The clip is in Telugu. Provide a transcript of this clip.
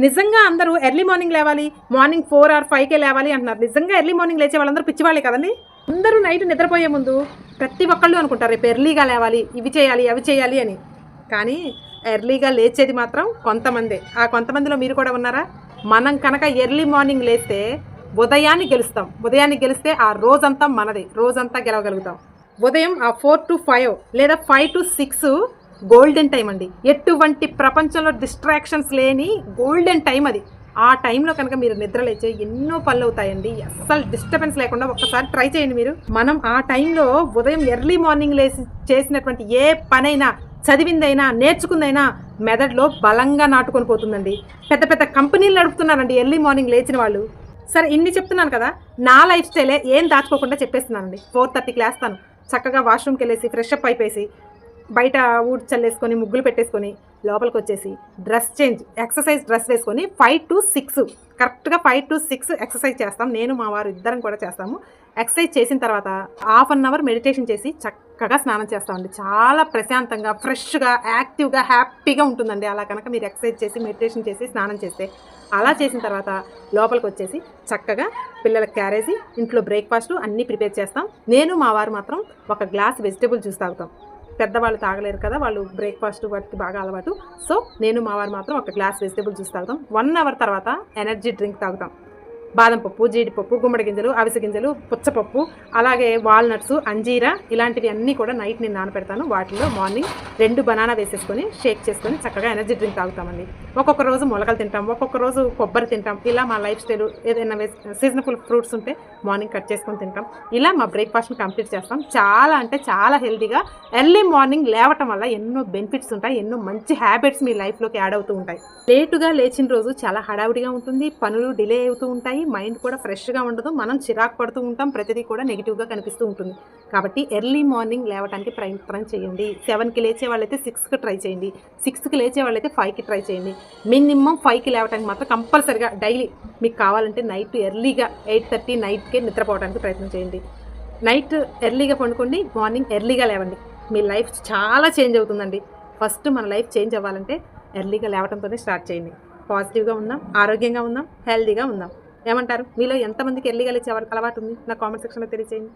నిజంగా అందరూ ఎర్లీ మార్నింగ్ లేవాలి, మార్నింగ్ 4 or 5కే లేవాలి అంటున్నారు. నిజంగా ఎర్లీ మార్నింగ్ లేచే వాళ్ళందరూ పిచ్చివాళ్ళే కదండి. అందరూ నైట్ నిద్రపోయే ముందు ప్రతి ఒక్కళ్ళు అనుకుంటారు రేపు ఎర్లీగా లేవాలి, ఇవి చేయాలి అవి చేయాలి అని. కానీ ఎర్లీగా లేచేది మాత్రం కొంతమందే. ఆ కొంతమందిలో మీరు కూడా ఉన్నారా? మనం కనుక ఎర్లీ మార్నింగ్ లేస్తే ఉదయాన్ని గెలుస్తాం. ఉదయాన్ని గెలిస్తే ఆ రోజంతా మనది, రోజంతా గెలవగలుగుతాం. ఉదయం ఆ 4 to 5 లేదా 5 to 6 గోల్డెన్ టైం అండి. ఎటువంటి ప్రపంచంలో డిస్ట్రాక్షన్స్ లేని గోల్డెన్ టైం అది. ఆ టైంలో కనుక మీరు నిద్ర లేచే ఎన్నో పనులు అవుతాయండి. అస్సలు డిస్టర్బెన్స్ లేకుండా ఒక్కసారి ట్రై చేయండి మీరు. మనం ఆ టైంలో ఉదయం ఎర్లీ మార్నింగ్ లేచి చేసినటువంటి ఏ పనైనా, చదివిందైనా, నేర్చుకుందైనా మెదడులో బలంగా నాటుకొని పోతుందండి. పెద్ద పెద్ద కంపెనీలు నడుపుతున్నారండి ఎర్లీ మార్నింగ్ లేచిన వాళ్ళు. సరే ఇన్ని చెప్తున్నాను కదా, నా లైఫ్ స్టైలే ఏం దాచుకోకుండా చెప్పేస్తున్నానండి. 4:30కి లేస్తాను, చక్కగా వాష్రూమ్కి వెళ్ళేసి ఫ్రెష్ అప్ అయిపోయి బయట ఊడ్ చల్లేసుకొని ముగ్గులు పెట్టేసుకొని లోపలికి వచ్చేసి డ్రెస్ చేంజ్, ఎక్సర్సైజ్ డ్రెస్ వేసుకొని 5 to 6 కరెక్ట్గా 5 to 6 ఎక్సర్సైజ్ చేస్తాం. నేను మా వారు ఇద్దరం కూడా చేస్తాము. ఎక్సర్సైజ్ చేసిన తర్వాత ½ an hour మెడిటేషన్ చేసి చక్కగా స్నానం చేస్తామండి. చాలా ప్రశాంతంగా, ఫ్రెష్గా, యాక్టివ్గా, హ్యాపీగా ఉంటుందండి. అలా కనుక మీరు ఎక్సర్సైజ్ చేసి మెడిటేషన్ చేసి స్నానం చేస్తే. అలా చేసిన తర్వాత లోపలికి వచ్చేసి చక్కగా పిల్లల క్యారేజీ, ఇంట్లో బ్రేక్ఫాస్ట్ అన్నీ ప్రిపేర్ చేస్తాం. నేను మా వారు మాత్రం ఒక గ్లాస్ వెజిటేబుల్ జ్యూస్ తాగుతాం. పెద్దవాళ్ళు తాగలేరు కదా, వాళ్ళు బ్రేక్ఫాస్ట్ వాటికి బాగా అలవాటు. సో నేను మా వారు మాత్రం ఒక గ్లాస్ వెజిటేబుల్ జ్యూస్ తాగుతాం. 1 hour తర్వాత ఎనర్జీ డ్రింక్ తాగుతాం. బాదం పప్పు, జీడిపప్పు, గుమ్మడి గింజలు, అవిసె గింజలు, పుచ్చపప్పు, అలాగే వాల్నట్స్, అంజీరా ఇలాంటివి అన్నీ కూడా నైట్ నేను నానపెడతాను. వాటిలో మార్నింగ్ 2 బనానా వేసేసుకొని షేక్ చేసుకొని చక్కగా ఎనర్జీ డ్రింక్ తాగుతామండి. ఒక్కొక్క రోజు మొలకలు తింటాం, ఒక్కొక్క రోజు కొబ్బరి తింటాం. ఇలా మా లైఫ్ స్టైల్. ఏదైనా సీజనబుల్ ఫ్రూట్స్ ఉంటే మార్నింగ్ కట్ చేసుకొని తింటాం. ఇలా మా బ్రేక్ఫాస్ట్ని కంప్లీట్ చేస్తాం. చాలా అంటే చాలా హెల్తీగా. ఎర్లీ మార్నింగ్ లేవటం వల్ల ఎన్నో బెనిఫిట్స్ ఉంటాయి, ఎన్నో మంచి హ్యాబిట్స్ మీ లైఫ్లోకి యాడ్ అవుతూ ఉంటాయి. లేటుగా లేచిన రోజు చాలా హడావుడిగా ఉంటుంది, పనులు డిలే అవుతూ ఉంటాయి, మైండ్ కూడా ఫ్రెష్గా ఉండదు, మనం చిరాకు పడుతూ ఉంటాం, ప్రతిదీ కూడా నెగిటివ్గా కనిపిస్తూ ఉంటుంది. కాబట్టి ఎర్లీ మార్నింగ్ లేవడానికి ప్రయత్నం చేయండి. 7కి లేచే వాళ్ళైతే 6కి ట్రై చేయండి, 6కి లేచే వాళ్ళైతే 5కి ట్రై చేయండి. మినిమం 5కి లేవడానికి మాత్రం కంపల్సరిగా డైలీ మీకు కావాలంటే నైట్ ఎర్లీగా 8:30 నైట్కే నిద్రపోవడానికి ప్రయత్నం చేయండి. నైట్ ఎర్లీగా పండుకోండి, మార్నింగ్ ఎర్లీగా లేవండి. మీ లైఫ్ చాలా చేంజ్ అవుతుందండి. ఫస్ట్ మన లైఫ్ చేంజ్ అవ్వాలంటే ఎర్లీగా లేవడంతోనే స్టార్ట్ చేయండి. పాజిటివ్గా ఉందాం, ఆరోగ్యంగా ఉందాం, హెల్తీగా ఉందాం. ఏమంటారు? మీలో ఎంతమందికి ఎర్లీగా లేచే అలవాటు ఉంది? నా కామెంట్ సెక్షన్లో తెలియజేయండి.